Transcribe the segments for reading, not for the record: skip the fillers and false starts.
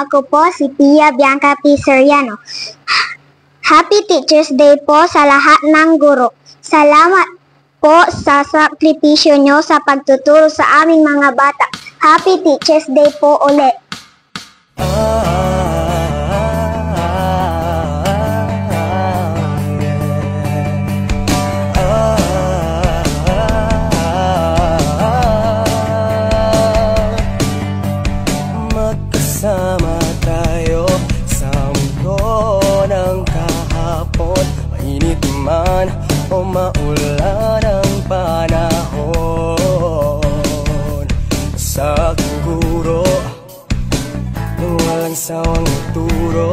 ako po si Pia Bianca P. Soriano. Happy Teacher's Day po sa lahat ng guro. Salamat po sa sakripisyo nyo sa pagtuturo sa aming mga bata. Happy Teacher's Day po ulit. Magkasama tayo sa mundo ng kahapon, mainit man o maulan ang panahon. Sa aking guro, nang walang sawang ituro,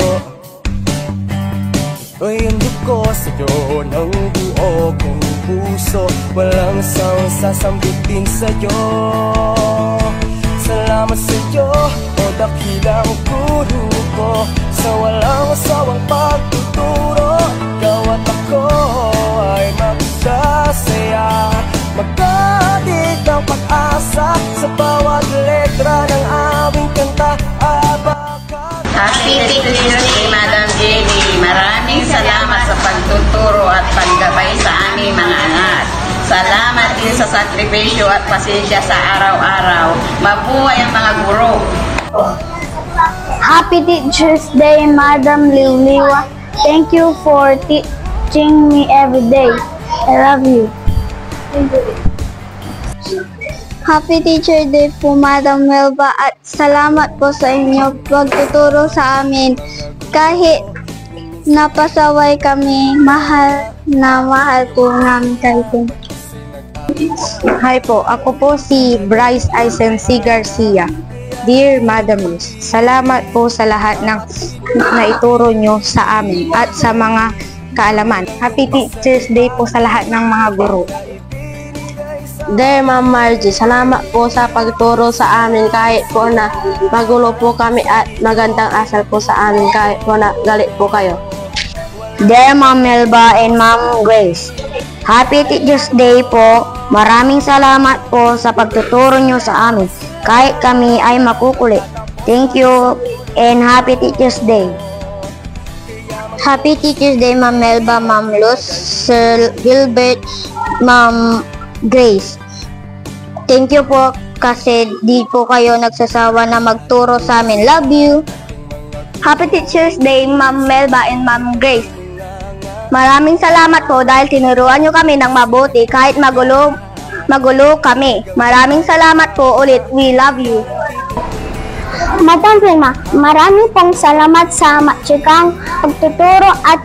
ito'y handog ko sa'yo ng buo kong puso, walang sawang sasambitin sa'yo. Salamat sa'yo, o dakilang guro ko, sa walang asawang pagtuturo. Ikaw at ako ay magsasaya, magkatid ng pag-asa sa bawat letra ng aming kanta. Happy Teacher's Day, Madam Jenny. Maraming salamat sa pagtuturo at paggabay sa aming mga anak. Salamat din sa sakripisyo at pasensya sa araw-araw. Mabuhay ang mga guro. Happy Teacher's Day, Madam Liwliwa. Thank you for teaching me every day. I love you. Happy Teacher Day po, Madam Melba, at salamat po sa inyo pagtuturo sa amin. Kahit napasaway kami, mahal na mahal po namin kayo. Hi po, ako po si Bryce Isensi Garcia. Dear Madam Rose, salamat po sa lahat ng naituro nyo sa amin at sa mga kaalaman. Happy Teacher's Day po sa lahat ng mga guro. Dear Ma'am Margie, salamat po sa pagturo sa amin kahit po na magulo po kami at magandang asal po sa amin kahit po na galit po kayo. Dear Ma'am Melba and Ma'am Grace, Happy Teacher's Day po. Maraming salamat po sa pagtuturo nyo sa amin kahit kami ay makukulit. Thank you and Happy Teacher's Day. Happy Teacher's Day, Ma'am Melba, Ma'am Luz, Sir Gilbert, Ma'am Grace. Thank you po kasi di po kayo nagsasawa na magturo sa amin. Love you. Happy Teacher's Day, Ma'am Melba and Ma'am Grace. Maraming salamat po dahil tinuruan nyo kami ng mabuti kahit magulo kami. Maraming salamat po ulit. We love you. Madam Vilma, maraming pong salamat sa matyagang pagtuturo at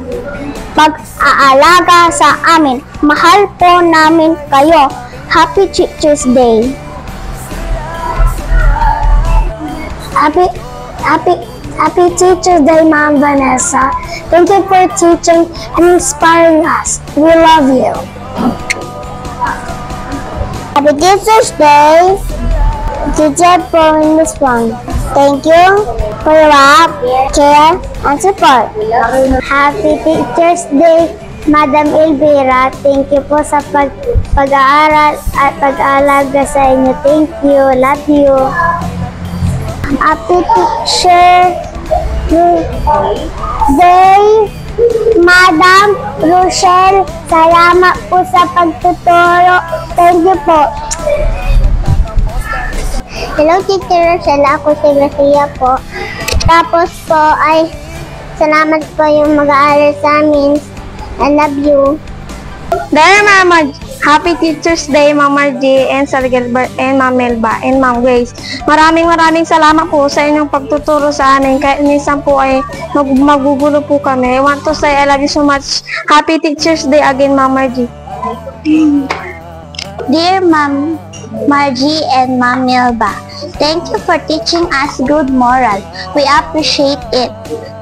pag-aalaga sa amin. Mahal po namin kayo. Happy Teacher's Day. Happy Teacher's Day, Ma'am Vanessa. Thank you for teaching and inspiring us. We love you. Happy Teacher's Day, Teacher Promise One. Thank you for your love, care, and support. Happy Teacher's Day, Madam Elvira. Thank you po sa pag-aaral at pag-aalaga sa inyo. Thank you. Love you. Happy Teacher's Day, Madam Rochelle. Salamat po sa pagtuturo. Thank you po. Hello, Teacher Rochelle. Ako si Gracia po. Tapos po ay salamat po yung mag-aaral sa amin. I love you. Dear Mama, Happy Teacher's Day, Ma'am Margie, and Sir Gilbert, and Ma'am Melba, and Ma'am Grace. Maraming salamat po sa inyong pagtuturo sa amin. Kahit minsan po ay magugulo po kami. I want to say I love you so much. Happy Teacher's Day again, Ma'am Margie. Dear Ma'am Margie and Ma'am Melba, thank you for teaching us good moral. We appreciate it.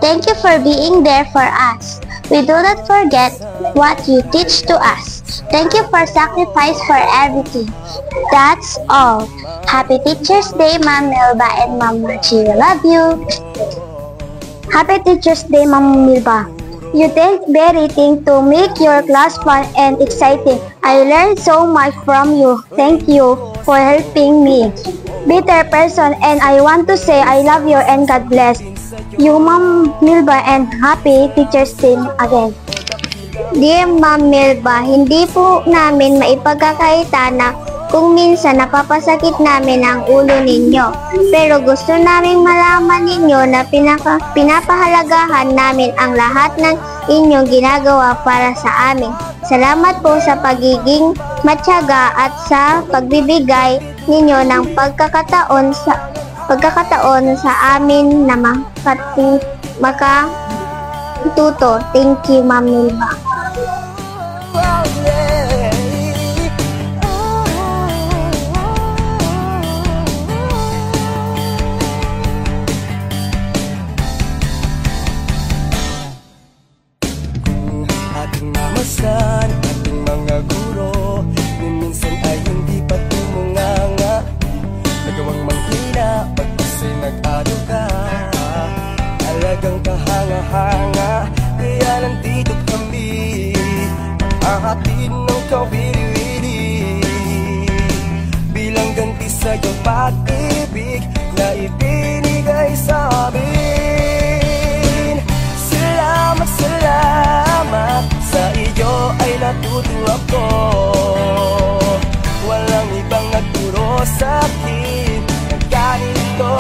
Thank you for being there for us. We do not forget what you teach to us. Thank you for sacrifice for everything. That's all. Happy Teacher's Day, Ma'am Melba and Ma'am Margie. We love you. Happy Teacher's Day, Ma'am Melba. You take everything to make your class fun and exciting. I learned so much from you. Thank you for helping me. bitter person, and I want to say I love you and God bless you, Ma'am Milba, and happy Teacher's Day again. Dear Ma'am Melba, hindi po namin maipagkakaita na kung minsan napapasakit namin ang ulo ninyo. Pero gusto naming malaman ninyo na pinapahalagahan namin ang lahat ng inyong ginagawa para sa amin. Salamat po sa pagiging matyaga at sa pagbibigay ninyo ng pagkakataon sa amin na makatuto. Thank you, Ma'am Melba. Ating mamasan, ating mga guro, minsan ay hindi pa tumunganga. Nagawang manghina, pag kasi nag-ado ka, talagang kahanga-hanga. Kaya nandito kami, hahatin ng kawili-wili, bilang ganti sa iyong pag-ibig na ibinigay sa amin. Salamat, salamat, sa iyo ay natuto ako. Walang ibang nagturo sa akin ng ganito.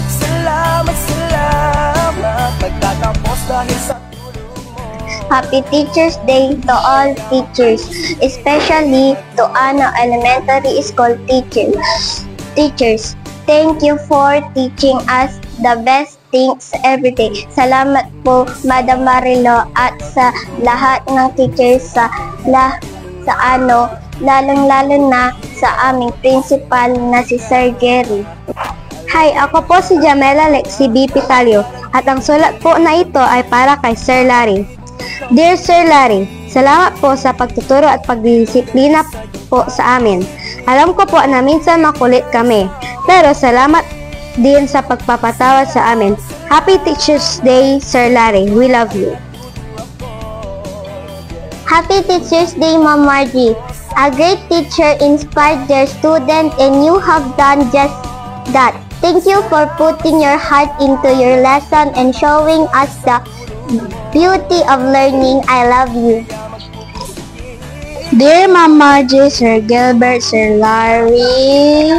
Salamat, salamat, nagtatapos dahil sa tulong mo. Happy Teacher's Day to all teachers, especially to Ano Elementary School teachers. Thank you for teaching us the best things every day. Salamat po, Madam Marilo, at sa lahat ng teachers sa Ano, lalong-lalo na sa aming principal na si Sir Gary. Hi, ako po si Jamela Lexi B. Pitalio, at ang sulat po na ito ay para kay Sir Larry. Dear Sir Larry, salamat po sa pagtuturo at pagdisiplina po sa amin. Alam ko po na minsan makulit kami, pero salamat din sa pagpapatawad sa amin. Happy Teacher's Day, Sir Larry. We love you. Happy Teacher's Day, Ma'am Margie. A great teacher inspired their student and you have done just that. Thank you for putting your heart into your lesson and showing us the beauty of learning. I love you. Dear Ma'am Margie, Sir Gilbert, Sir Larry,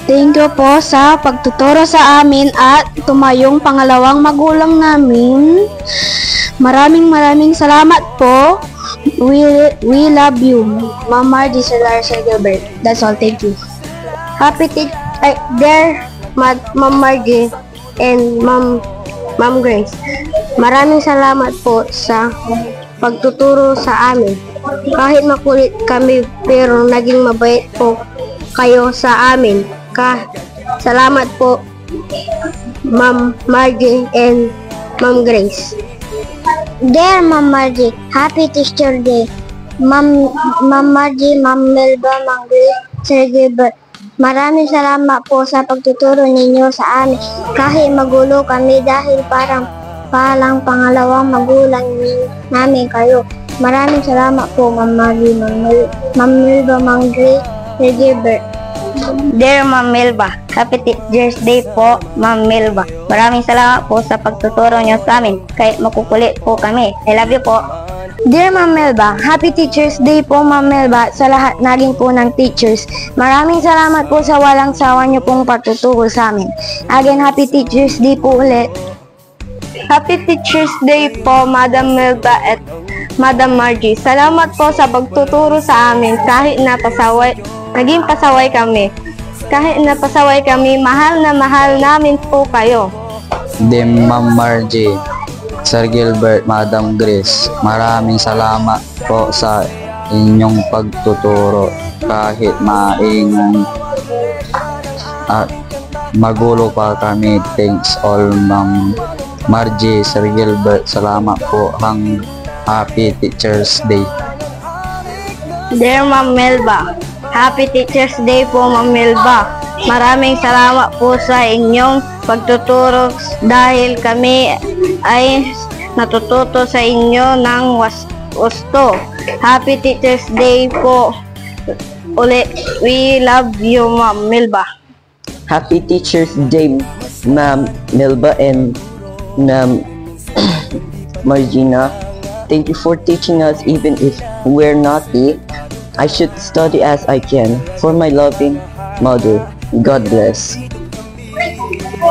thank you po sa pagtuturo sa amin at tumayong pangalawang magulang namin. Maraming salamat po. We love you. Ma'am Margie, Sir Larry, Sir Gilbert. That's all. Thank you. Dear Ma'am Margie and Ma'am Grace, maraming salamat po sa pagtuturo sa amin. Kahit makulit kami, pero naging mabait po kayo sa amin. Salamat po, Ma'am Margie and Ma'am Grace. Dear Ma'am Margie, Happy Teacher Day. Ma'am Margie, Ma'am Melba, Ma'am Grace, Sir Gilbert, maraming salamat po sa pagtuturo ninyo sa amin. Kahit magulo kami dahil parang pangalawang magulang namin kayo. Maraming salamat po, Ma'am Margie, Ma'am Melba, Ma'am Grace, Sir Gilbert. Dear Ma'am Melba, Happy Teacher's Day po, Ma'am Melba. Maraming salamat po sa pagtuturo niyo sa amin, kahit makukulit po kami. I love you po. Dear Ma'am Melba, Happy Teacher's Day po, Ma'am Melba, sa lahat naging po ng teachers. Maraming salamat po sa walang sawa niyo pong pagtuturo sa amin. Again, Happy Teacher's Day po ulit. Happy Teacher's Day po, Madam Melba at Madam Margie. Salamat po sa pagtuturo sa amin kahit naging pasaway kami. Kahit napasaway kami, mahal na mahal namin po kayo. Dear Ma'am Margie, Sir Gilbert, Madam Grace, maraming salamat po sa inyong pagtuturo kahit maingay at magulo pa kami. Thanks all, Ma'am Margie, Sir Gilbert, salamat po. Happy Teacher's Day. Dear Ma'am Melba, Happy Teacher's Day po, Ma'am Melba. Maraming salamat po sa inyong pagtuturo dahil kami ay natututo sa inyo ng gusto. Happy Teacher's Day po, uli. We love you, Ma'am Melba. Happy Teacher's Day, Ma'am Melba and Ma'am Margina. Thank you for teaching us even if we're naughty. I should study as I can for my loving mother. God bless.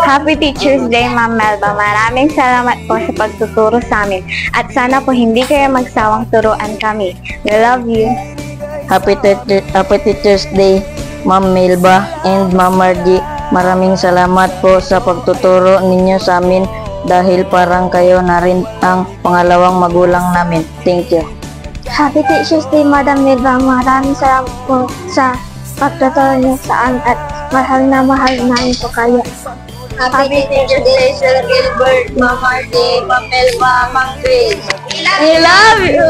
Happy Teacher's Day, Ma'am Melba. Maraming salamat po sa pagtuturo sa amin. At sana po hindi kayo magsawang turuan kami. We love you. Happy Teacher's Day, Ma'am Melba and Ma'am Margie. Maraming salamat po sa pagtuturo ninyo sa amin dahil parang kayo na rin ang pangalawang magulang namin. Thank you. Happy Teacher's Day, Madam Melba. Maraming salamat po sa pagtuturo niyo sa amin at mahal namin po kayo. Happy Teacher's Day, Sir Gilbert, Ma'am Margie, Ma'am Melba, Ma'am Grace. I love you.